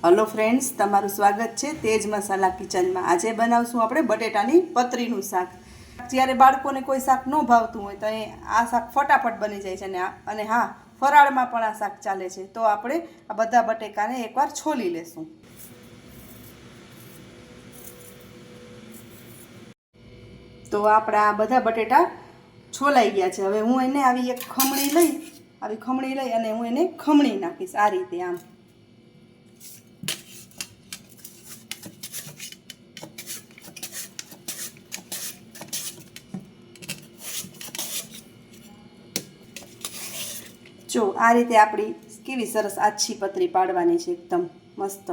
Hello friends, તમારું સ્વાગત છે તેજ મસાલા કિચનમાં। આજે બનાવશું આપણે બટેટાની પતરીનું શાક। જ્યારે બાળકોને કોઈ શાક ન ભાવતું હોય તો આ શાક ફટાફટ બની જાય છે અને હા, ફરાળમાં પણ આ શાક ચાલે છે। તો આપણે આ બધા બટેકાને એકવાર છોલી લેશું। તો આપણા આ બધા બટેટા છોલાઈ ગયા છે। હવે હું એને આવી એક ખમણી લઈ અને હું એને ખમણી નાખીશ આ રીતે આમ। જો આ રીતે આપણી કેવી સરસ આછી પતરી પાડવાની છે, એકદમ મસ્ત।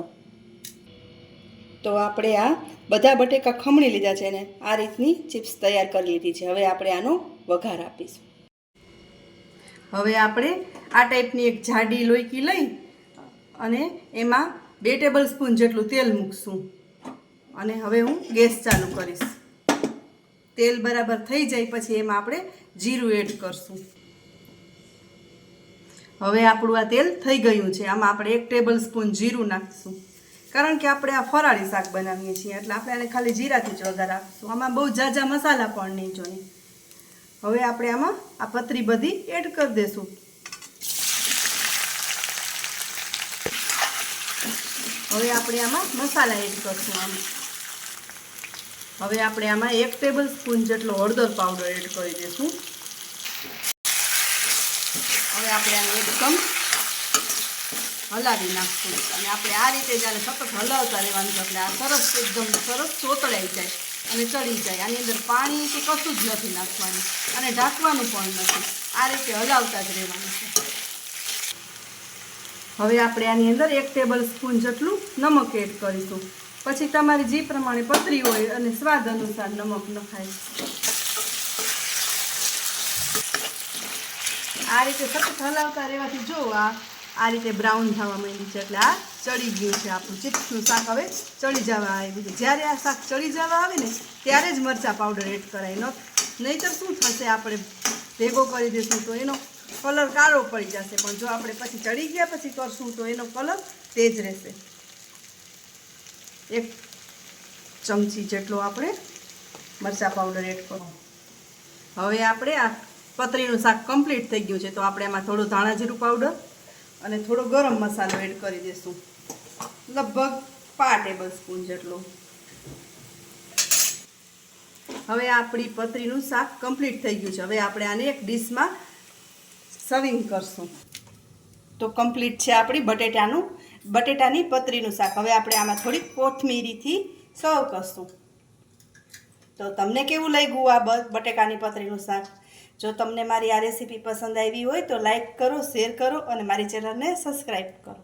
તો આપણે આ બધા બટેકા ખમણી લીધા છે ને આ રીતની ચિપ્સ તૈયાર કરી લીધી છે। હવે આપણે આનો વઘાર આપીશું। હવે આપણે આ ટાઈપની એક જાડી લોયકી લઈ અને એમાં 2 ટેબલ સ્પૂન જેટલું તેલ મૂકશું અને હવે હું ગેસ ચાલુ કરીશ। તેલ બરાબર થઈ જાય પછી એમાં આપણે જીરું એડ કરશું। હવે આપણું આ તેલ થઈ ગયું છે। આમાં આપણે 1 ટેબલ સ્પૂન જીરું નાખીશું, કારણ કે આપણે આ ફરાળી શાક બનાવીએ છીએ એટલે આપણે આને ખાલી જીરાથી જ વઘાર આપીશું। આમાં બહુ ઝાઝા મસાલા પણ નહીં જોઈએ। હવે આપણે આમાં આ પતરી બધી એડ કરી દઈશું। હવે આપણે આમાં મસાલા એડ કરશું। હવે આપણે આમાં 1 ટેબલ સ્પૂન જેટલો હળદર પાવડર એડ કરી દઈશું। હવે આપણે આને એકદમ હલાવી નાખશું અને આપણે આ રીતે જ્યારે સતત હલાવતા રહેવાનું છે એટલે આ સરસ એકદમ સરસ ચોતળાઈ જાય અને ચડી જાય। આની અંદર પાણી કે કશું જ નથી નાખવાનું અને ઢાંકવાનું પણ નથી, આ રીતે હલાવતા જ રહેવાનું છે। હવે આપણે આની અંદર 1 ટેબલ સ્પૂન જેટલું નમક એડ કરીશું। પછી તમારી જે પ્રમાણે પતરી હોય અને સ્વાદ અનુસાર નમક નખાય। આ રીતે સતત હલાવતા રહેવાથી જો આ રીતે બ્રાઉન થવા માંડી છે એટલે આ ચડી ગયું છે આપણું ચિપ્સનું શાક। હવે ચડી જવા આવ્યું છે। જ્યારે આ શાક ચડી જવા આવે ને ત્યારે જ મરચાં પાવડર એડ કરાય, નહીંતર શું થશે, આપણે ભેગો કરી દઈશું તો એનો કલર કાળો પડી જશે, પણ જો આપણે પછી ચડી ગયા પછી કરશું તો એનો કલર તેજ રહેશે। 1 ચમચી જેટલો આપણે મરચાં પાવડર એડ કરો। હવે આપણે આ પતરીનું શાક કમ્પ્લીટ થઈ ગયું છે તો આપણે એમાં થોડું ધાણા જીરું પાવડર અને થોડો ગરમ મસાલો એડ કરી દઈશું, લગભગ 5 ટેબલ સ્પૂન જેટલો। હવે આપણી પતરીનું શાક કમ્પ્લીટ થઈ ગયું છે। હવે આપણે આને એક ડીશમાં સર્વિંગ કરશું। તો કમ્પ્લીટ છે આપણી બટેટાની પતરીનું શાક। હવે આપણે આમાં થોડી કોથમીરીથી સર્વ કરશું। તો તમને કેવું લાગ્યું આ બટેકાની પતરીનું શાક? જો તમને મારી આ રેસીપી પસંદ આવી હોય તો લાઈક કરો, શેર કરો અને મારી ચેનલને સબસ્ક્રાઈબ કરો।